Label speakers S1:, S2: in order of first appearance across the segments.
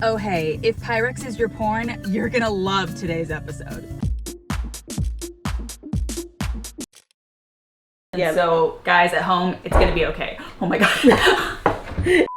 S1: Oh hey, if Pyrex is your porn, you're gonna love today's episode.
S2: Yeah.
S1: So guys at home, it's gonna be okay. Oh my god.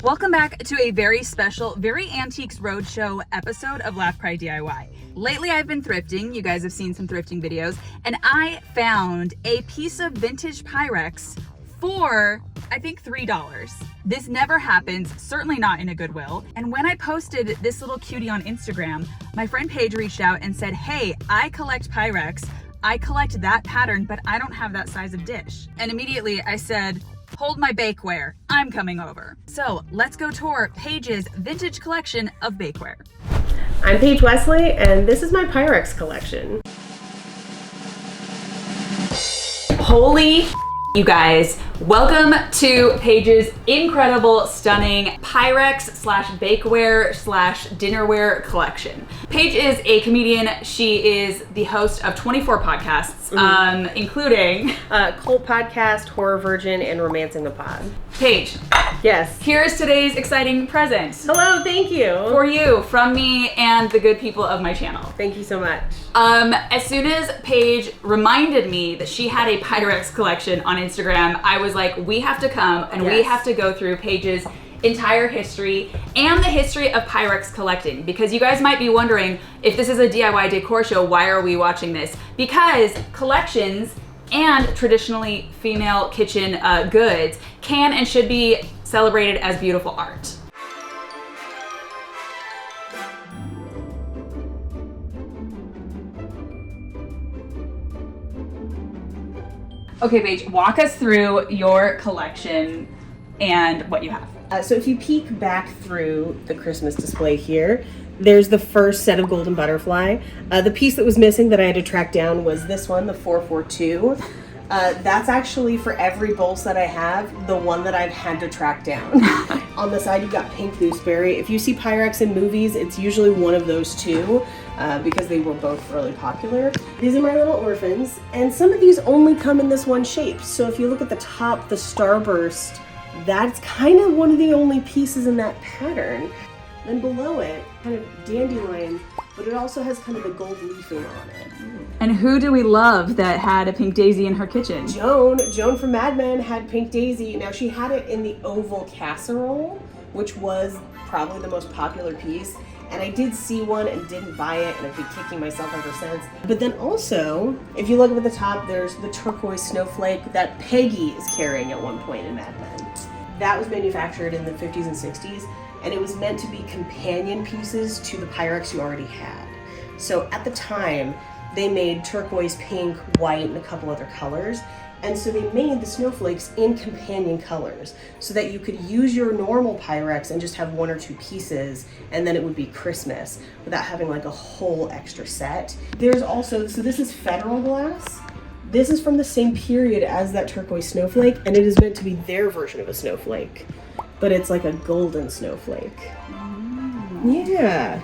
S1: Welcome back to a very special, very Antiques Roadshow episode of Laugh Cry DIY. Lately I've been thrifting, you guys have seen some thrifting videos, and I found a piece of vintage Pyrex for, I think, $3. This never happens, certainly not in a Goodwill. And when I posted this little cutie on Instagram, my friend Paige reached out and said, hey, I collect Pyrex. I collect that pattern, but I don't have that size of dish. And immediately I said, hold my bakeware, I'm coming over. So let's go tour Paige's vintage collection of bakeware.
S2: I'm Paige Wesley, and this is my Pyrex collection.
S1: Holy you guys, welcome to Paige's incredible, stunning Pyrex slash bakeware slash dinnerware collection. Paige is a comedian. She is the host of 24 podcasts, including
S2: Cult Podcast, Horror Virgin, and Romancing the Pod.
S1: Paige.
S2: Yes.
S1: Here's today's exciting present.
S2: Hello, thank you.
S1: For you, from me and the good people of my channel.
S2: Thank you so much.
S1: As soon as Paige reminded me that she had a Pyrex collection on Instagram, I was like, we have to come and we have to go through Paige's entire history and the history of Pyrex collecting, because you guys might be wondering, if this is a DIY decor show, why are we watching this? Because collections and traditionally female kitchen goods can and should be celebrated as beautiful art. Okay, Paige, walk us through your collection and what you have.
S2: So if you peek back through the Christmas display here, there's the first set of Golden Butterfly. The piece that was missing that I had to track down was this one, the 442. That's actually, for every bowl set I have, the one that I've had to track down. On the side, you've got Pink Gooseberry. If you see Pyrex in movies, it's usually one of those two, because they were both really popular. These are my little orphans, and some of these only come in this one shape. So if you look at the top, the Starburst, that's kind of one of the only pieces in that pattern. Then below it, kind of dandelion, but it also has kind of the gold leafing on it.
S1: And who do we love that had a pink daisy in her kitchen?
S2: Joan from Mad Men had Pink Daisy. Now, she had it in the oval casserole, which was probably the most popular piece. And I did see one and didn't buy it, and I've been kicking myself ever since. But then also, if you look up at the top, there's the turquoise snowflake that Peggy is carrying at one point in Mad Men. That was manufactured in the 50s and 60s, and it was meant to be companion pieces to the Pyrex you already had. So at the time, they made turquoise, pink, white, and a couple other colors. And so they made the snowflakes in companion colors so that you could use your normal Pyrex and just have one or two pieces, and then it would be Christmas without having like a whole extra set. There's also, so this is Federal glass. This is from the same period as that turquoise snowflake, and it is meant to be their version of a snowflake, but it's like a golden snowflake. Yeah.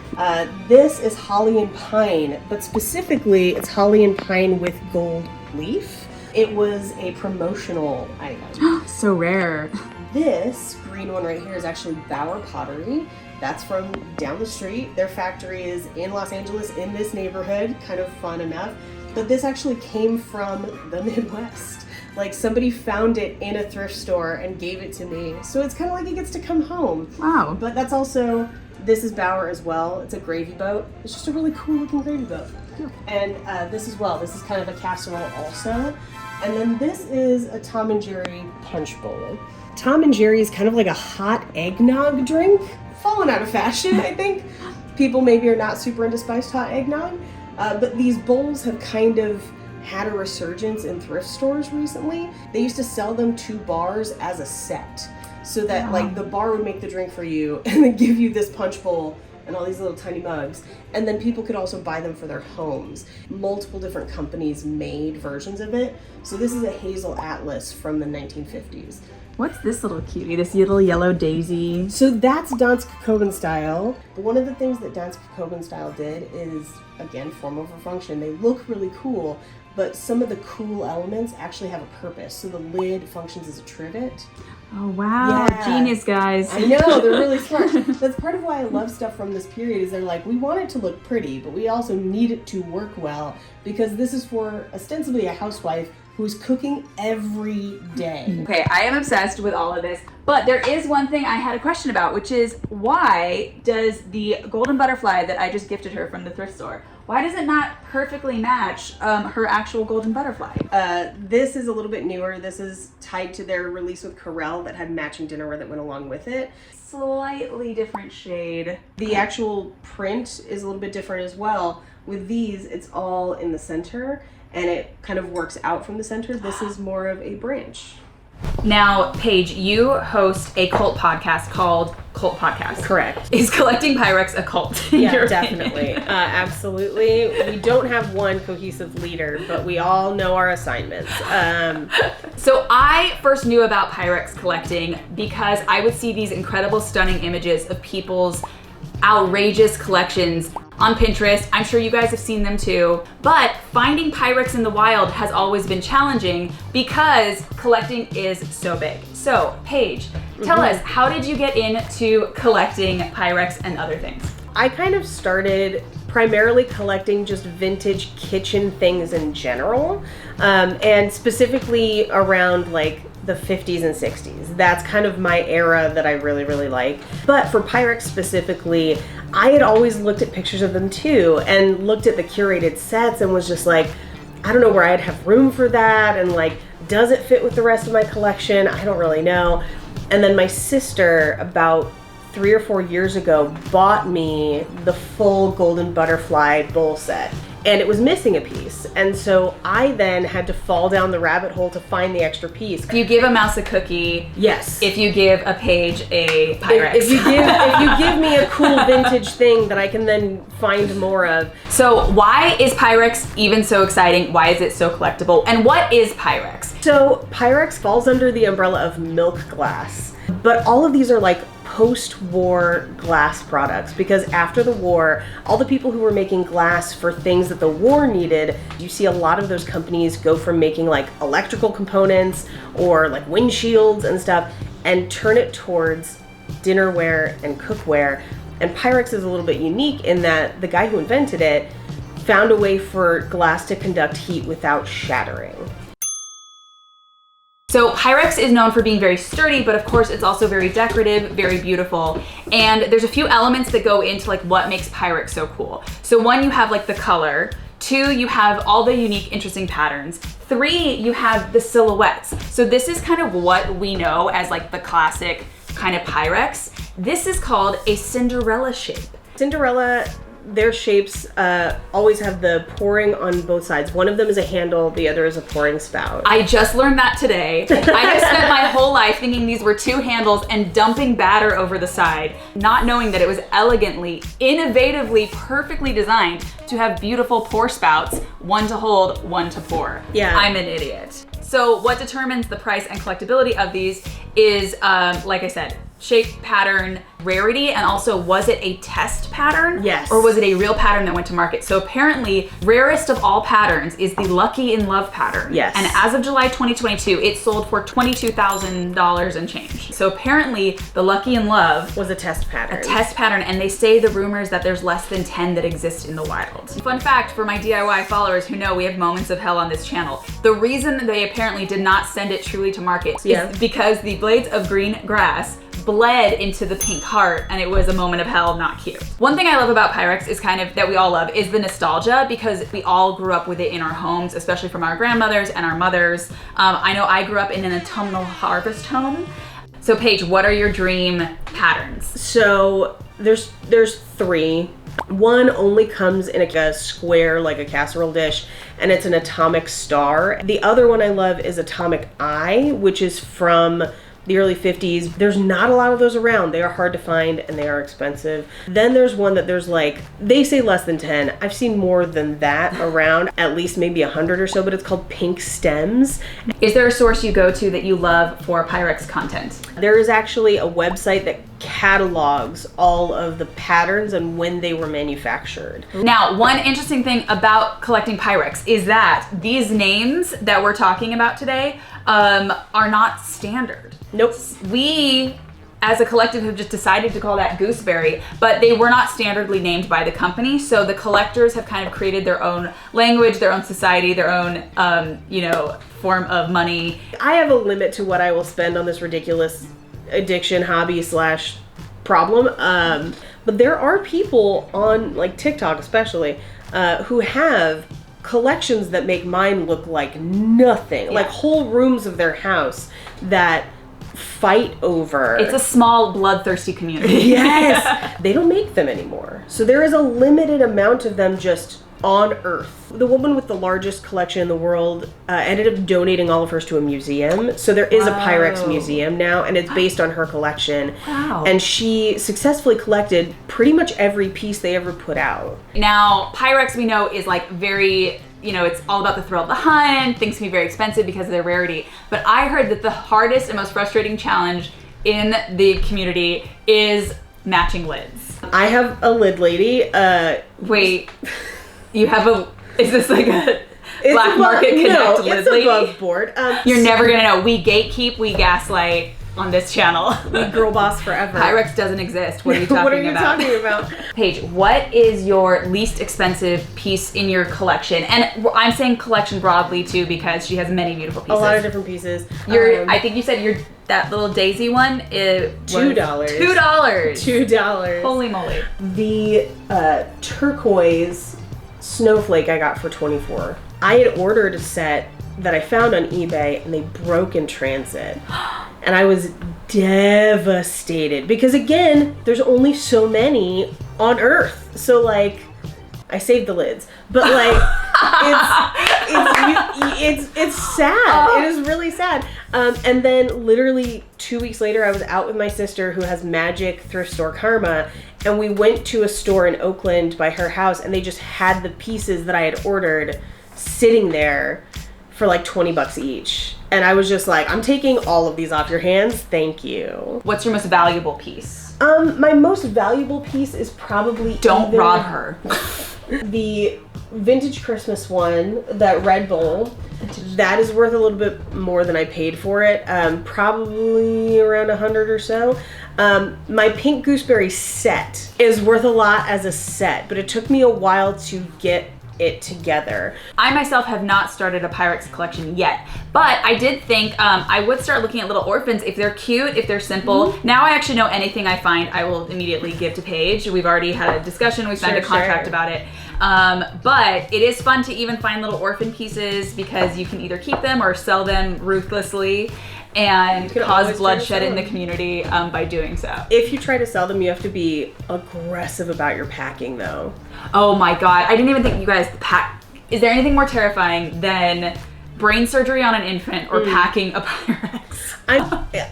S2: This is holly and pine, but specifically it's holly and pine with gold leaf. It was a promotional item.
S1: So rare.
S2: This green one right here is actually Bauer Pottery. That's from down the street. Their factory is in Los Angeles, in this neighborhood, kind of fun enough. But this actually came from the Midwest. Like, somebody found it in a thrift store and gave it to me. So it's kind of like it gets to come home.
S1: Wow.
S2: But that's also, this is Bauer as well. It's a gravy boat. It's just a really cool looking gravy boat. Yeah. And this as well. This is kind of a casserole also. And then this is a Tom and Jerry punch bowl. Tom and Jerry is kind of like a hot eggnog drink. Fallen out of fashion, I think. People maybe are not super into spiced hot eggnog. But these bowls have kind of had a resurgence in thrift stores recently. They used to sell them to bars as a set, so that like the bar would make the drink for you and then give you this punch bowl and all these little tiny mugs, and then people could also buy them for their homes. Multiple different companies made versions of it. So this is a Hazel Atlas from the 1950s.
S1: What's this little cutie, this little yellow daisy?
S2: So that's Danske Koben style. But one of the things that Danske Koben style did is, again, form over function. They look really cool, but some of the cool elements actually have a purpose. So the lid functions as a trivet.
S1: Oh, wow.
S2: Yeah.
S1: Genius, guys.
S2: I know, they're really smart. That's part of why I love stuff from this period is they're like, we want it to look pretty, but we also need it to work well because this is for ostensibly a housewife who's cooking every day.
S1: Okay, I am obsessed with all of this, but there is one thing I had a question about, which is why does the golden butterfly that I just gifted her from the thrift store, why does it not perfectly match her actual golden butterfly?
S2: This is a little bit newer. This is tied to their release with Corelle that had matching dinnerware that went along with it.
S1: Slightly different shade.
S2: The actual print is a little bit different as well. With these, it's all in the center and it kind of works out from the center. This is more of a branch.
S1: Now, Paige, you host a cult podcast called Cult Podcast.
S2: Correct.
S1: Is collecting Pyrex a cult?
S2: Yeah, definitely. Absolutely. We don't have one cohesive leader, but we all know our assignments.
S1: So I first knew about Pyrex collecting because I would see these incredible, stunning images of people's outrageous collections on Pinterest. I'm sure you guys have seen them too. But finding Pyrex in the wild has always been challenging because collecting is so big. So, Paige, tell us, how did you get into collecting Pyrex and other things?
S2: I kind of started primarily collecting just vintage kitchen things in general, and specifically around like the 50s and 60s. That's kind of my era that I really, really like. But for Pyrex specifically, I had always looked at pictures of them too and looked at the curated sets and was just like, I don't know where I'd have room for that, and like, does it fit with the rest of my collection? I don't really know. And then my sister, about 3 or 4 years ago, bought me the full golden butterfly bowl set. And it was missing a piece. And so I then had to fall down the rabbit hole to find the extra piece.
S1: If you give a mouse a cookie,
S2: yes.
S1: If you give a Paige a Pyrex.
S2: If you give me a cool vintage thing that I can then find more of.
S1: So why is Pyrex even so exciting? Why is it so collectible? And what is Pyrex?
S2: So Pyrex falls under the umbrella of milk glass. But all of these are like post-war glass products because after the war, all the people who were making glass for things that the war needed, you see a lot of those companies go from making like electrical components or like windshields and stuff and turn it towards dinnerware and cookware. And Pyrex is a little bit unique in that the guy who invented it found a way for glass to conduct heat without shattering.
S1: So Pyrex is known for being very sturdy, but of course it's also very decorative, very beautiful. And there's a few elements that go into like what makes Pyrex so cool. So 1, you have like the color. 2, you have all the unique, interesting patterns. 3, you have the silhouettes. So this is kind of what we know as like the classic kind of Pyrex. This is called a Cinderella shape.
S2: Cinderella, their shapes always have the pouring on both sides. One of them is a handle, the other is a pouring spout.
S1: I just learned that today. I have spent my whole life thinking these were 2 handles and dumping batter over the side, not knowing that it was elegantly, innovatively, perfectly designed to have beautiful pour spouts, 1 to hold, 1 to pour.
S2: Yeah.
S1: I'm an idiot. So what determines the price and collectability of these is, like I said, shape, pattern, rarity, and also was it a test pattern?
S2: Yes.
S1: Or was it a real pattern that went to market? So apparently, rarest of all patterns is the Lucky in Love pattern.
S2: Yes.
S1: And as of July 2022, it sold for $22,000 and change. So apparently, the Lucky in Love
S2: was a test pattern.
S1: A test pattern, and they say the rumors that there's less than 10 that exist in the wild. Fun fact for my DIY followers who know we have moments of hell on this channel, the reason that they apparently did not send it truly to market is because the blades of green grass bled into the pink heart and it was a moment of hell, not cute. One thing I love about Pyrex is kind of, that we all love, is the nostalgia because we all grew up with it in our homes, especially from our grandmothers and our mothers. I know I grew up in an autumnal harvest home. So Paige, what are your dream patterns?
S2: So there's 3. One only comes in a square, like a casserole dish, and it's an atomic star. The other one I love is Atomic Eye, which is from the early 50s. There's not a lot of those around. They are hard to find and they are expensive. Then there's one that there's like, they say less than 10. I've seen more than that around, at least maybe 100 or so, but it's called Pink Stems.
S1: Is there a source you go to that you love for Pyrex content?
S2: There is actually a website that catalogs all of the patterns and when they were manufactured.
S1: Now, one interesting thing about collecting Pyrex is that these names that we're talking about today are not standard.
S2: Nope.
S1: We, as a collective, have just decided to call that gooseberry, but they were not standardly named by the company, so the collectors have kind of created their own language, their own society, their own, form of money.
S2: I have a limit to what I will spend on this ridiculous addiction hobby / problem, but there are people on, like, TikTok especially, who have collections that make mine look like nothing. Yeah. Like whole rooms of their house that fight over.
S1: It's a small bloodthirsty community.
S2: Yes. They don't make them anymore. So there is a limited amount of them just on Earth. The woman with the largest collection in the world ended up donating all of hers to a museum. So there is a Pyrex museum now, and it's based on her collection.
S1: Wow.
S2: And she successfully collected pretty much every piece they ever put out.
S1: Now, Pyrex, we know, is like very, it's all about the thrill of the hunt. Things can be very expensive because of their rarity. But I heard that the hardest and most frustrating challenge in the community is matching lids.
S2: I have a lid lady.
S1: Wait. You have is this like a black market connect lid lady?
S2: No, it's above board.
S1: You're never gonna know. We gatekeep, we gaslight on this channel.
S2: We girl boss forever.
S1: Pyrex doesn't exist. What are you talking about?
S2: What are you talking about?
S1: Paige, what is your least expensive piece in your collection? And I'm saying collection broadly too, because she has many beautiful pieces.
S2: A lot of different pieces.
S1: I think you said that little daisy one is
S2: $2. $2.
S1: Holy moly.
S2: The turquoise snowflake I got for $24. I had ordered a set that I found on eBay and they broke in transit. And I was devastated because, again, there's only so many on Earth. So, like, I saved the lids, but like, it's sad. It is really sad. And then literally 2 weeks later, I was out with my sister who has magic thrift store karma, and we went to a store in Oakland by her house, and they just had the pieces that I had ordered sitting there for like $20 each. And I was just like, I'm taking all of these off your hands. Thank you.
S1: What's your most valuable piece?
S2: My most valuable piece is probably
S1: Don't rob her.
S2: The vintage Christmas one, that Red Bull. That is worth a little bit more than I paid for it. Probably around $100 or so. My pink gooseberry set is worth a lot as a set, but it took me a while to get it together.
S1: I myself have not started a Pyrex collection yet, but I did think I would start looking at little orphans if they're cute, if they're simple. Mm-hmm. Now I actually know anything I find I will immediately give to Paige. We've already had a discussion, we signed a contract about it. But it is fun to even find little orphan pieces because you can either keep them or sell them ruthlessly and cause bloodshed in the community by doing so.
S2: If you try to sell them, you have to be aggressive about your packing, though.
S1: Oh my god, I didn't even think you guys pack. Is there anything more terrifying than brain surgery on an infant or packing a Pyrex?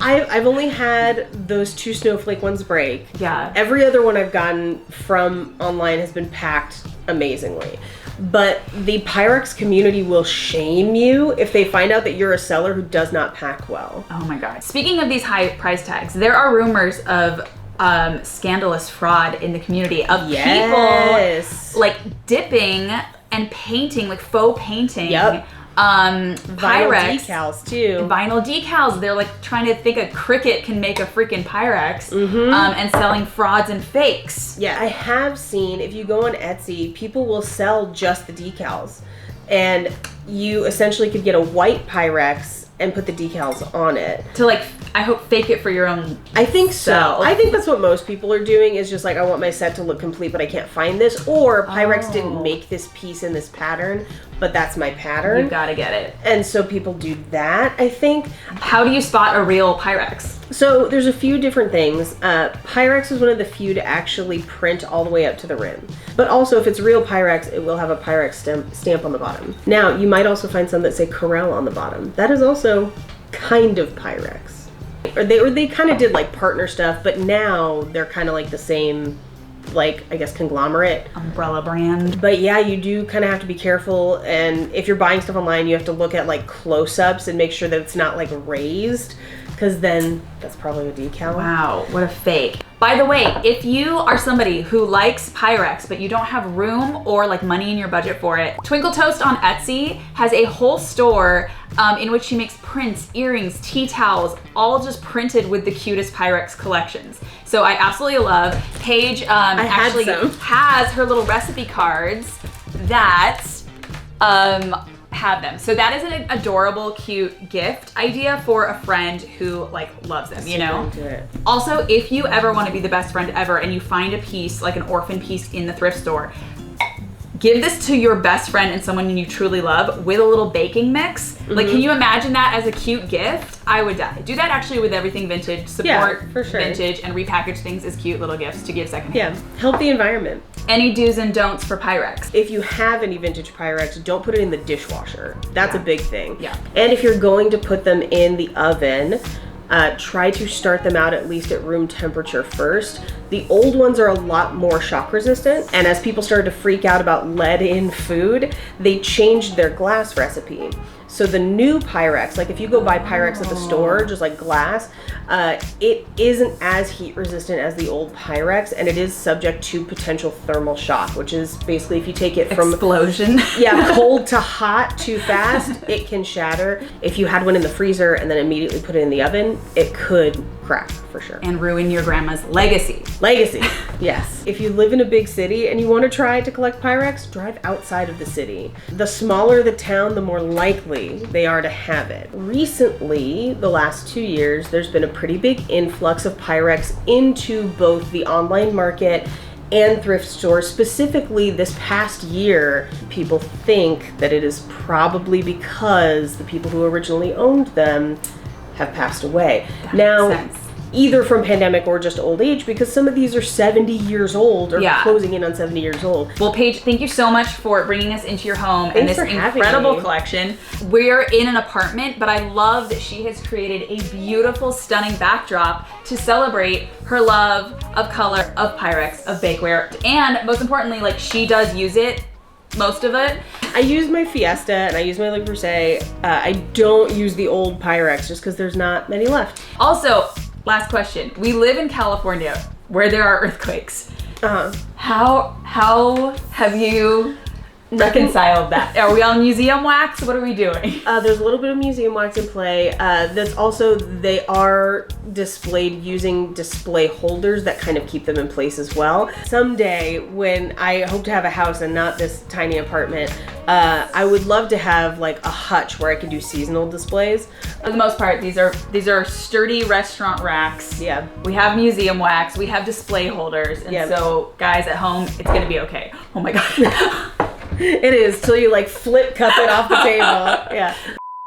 S2: I've only had those 2 snowflake ones break.
S1: Yeah.
S2: Every other one I've gotten from online has been packed amazingly. But the Pyrex community will shame you if they find out that you're a seller who does not pack well.
S1: Oh my god. Speaking of these high price tags, there are rumors of scandalous fraud in the community of people like dipping and painting, like faux painting.
S2: Yep.
S1: Pyrex
S2: decals too.
S1: Vinyl decals. They're like trying to think a cricket can make a freaking Pyrex, and selling frauds and fakes.
S2: Yeah, I have seen, if you go on Etsy, people will sell just the decals, and you essentially could get a white Pyrex and put the decals on it.
S1: To like, I hope, fake it for your own
S2: I think so.
S1: self.
S2: I think that's what most people are doing, is just like, I want my set to look complete, but I can't find this. Or Pyrex didn't make this piece in this pattern, but that's my pattern.
S1: You gotta get it.
S2: And so people do that, I think.
S1: How do you spot a real Pyrex?
S2: So there's a few different things. Pyrex is one of the few to actually print all the way up to the rim. But also, if it's real Pyrex, it will have a Pyrex stamp on the bottom. Now, you might also find some that say Corel on the bottom. That is also kind of Pyrex. Or they kind of did like partner stuff, but now they're kind of like the same, like, I guess, conglomerate.
S1: Umbrella brand.
S2: But yeah, you do kind of have to be careful, and if you're buying stuff online, you have to look at like close-ups and make sure that it's not like raised, because then that's probably a decal.
S1: Wow, what a fake. By the way, if you are somebody who likes Pyrex, but you don't have room or like money in your budget for it, Twinkle Toast on Etsy has a whole store in which she makes prints, earrings, tea towels, all just printed with the cutest Pyrex collections. So I absolutely love. Paige actually has her little recipe cards that have them. So that is an adorable, cute gift idea for a friend who like loves them, you know? Also, if you ever want to be the best friend ever and you find a piece, like an orphan piece in the thrift store, give this to your best friend and someone you truly love with a little baking mix. Like, can you imagine that as a cute gift? I would die. Do that actually with everything vintage. Support
S2: for sure.
S1: vintage and repackage things as cute little gifts to give secondhand.
S2: Yeah, help the environment.
S1: Any do's and don'ts for Pyrex?
S2: If you have any vintage Pyrex, don't put it in the dishwasher. That's a big thing.
S1: Yeah.
S2: And if you're going to put them in the oven, try to start them out at least at room temperature first. The old ones are a lot more shock resistant, and as people started to freak out about lead in food, they changed their glass recipe. So the new Pyrex, like if you go buy Pyrex at the store, just like glass, it isn't as heat resistant as the old Pyrex, and it is subject to potential thermal shock, which is basically if you take it from
S1: explosion.
S2: Yeah, cold to hot too fast, it can shatter. If you had one in the freezer and then immediately put it in the oven, it could crack for sure.
S1: And ruin your grandma's legacy.
S2: Legacy, yes. If you live in a big city and you want to try to collect Pyrex, drive outside of the city. The smaller the town, the more likely they are to have it. Recently, the last 2 years, there's been a pretty big influx of Pyrex into both the online market and thrift stores. Specifically this past year, people think that it is probably because the people who originally owned them have passed away.
S1: That
S2: now,
S1: makes sense.
S2: Either from pandemic or just old age, because some of these are 70 years old or closing in on 70 years old.
S1: Well, Paige, thank you so much for bringing us into your home and this
S2: for having
S1: incredible
S2: me.
S1: collection. We're in an apartment, but I love that she has created a beautiful, stunning backdrop to celebrate her love of color, of Pyrex, of bakeware, and most importantly, like she does use it. Most of it.
S2: I use my Fiesta and I use my Le Creuset. I don't use the old Pyrex just because there's not many left.
S1: Also, last question. We live in California where there are earthquakes. How have you reconciled that? Are we on museum wax? What are we doing?
S2: There's a little bit of museum wax in play. There's also, they are displayed using display holders that kind of keep them in place as well. Someday, when I hope to have a house and not this tiny apartment, I would love to have like a hutch where I can do seasonal displays.
S1: For the most part, these are sturdy restaurant racks.
S2: Yeah.
S1: We have museum wax, we have display holders, and so guys at home, it's gonna be okay. Oh my God.
S2: It is, till you like flip cup it off the table. Yeah.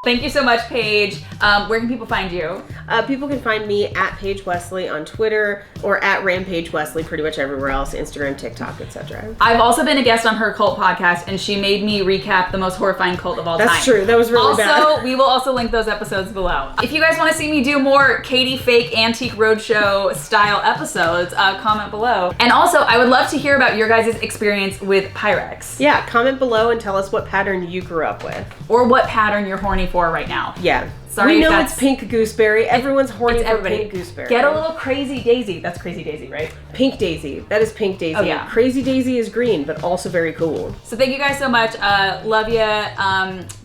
S1: Thank you so much, Paige. Where can people find you?
S2: People can find me at Paige Wesley on Twitter or at Rampage Wesley pretty much everywhere else, Instagram, TikTok, etc.
S1: I've also been a guest on her cult podcast, and she made me recap the most horrifying cult of all time.
S2: That's true. That was really bad.
S1: Also, we will also link those episodes below. If you guys want to see me do more Katie Fake Antique Roadshow style episodes, comment below. And also, I would love to hear about your guys' experience with Pyrex.
S2: Yeah, comment below and tell us what pattern you grew up with.
S1: Or what pattern you're horny for right now.
S2: Yeah.
S1: Sorry,
S2: we know it's pink gooseberry. Everyone's horny for pink gooseberry.
S1: Get a little crazy daisy. That's crazy daisy, right?
S2: Pink daisy. That is pink daisy.
S1: Oh, yeah.
S2: Crazy daisy is green, but also very cool.
S1: So thank you guys so much. Love ya.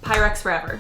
S1: Pyrex forever.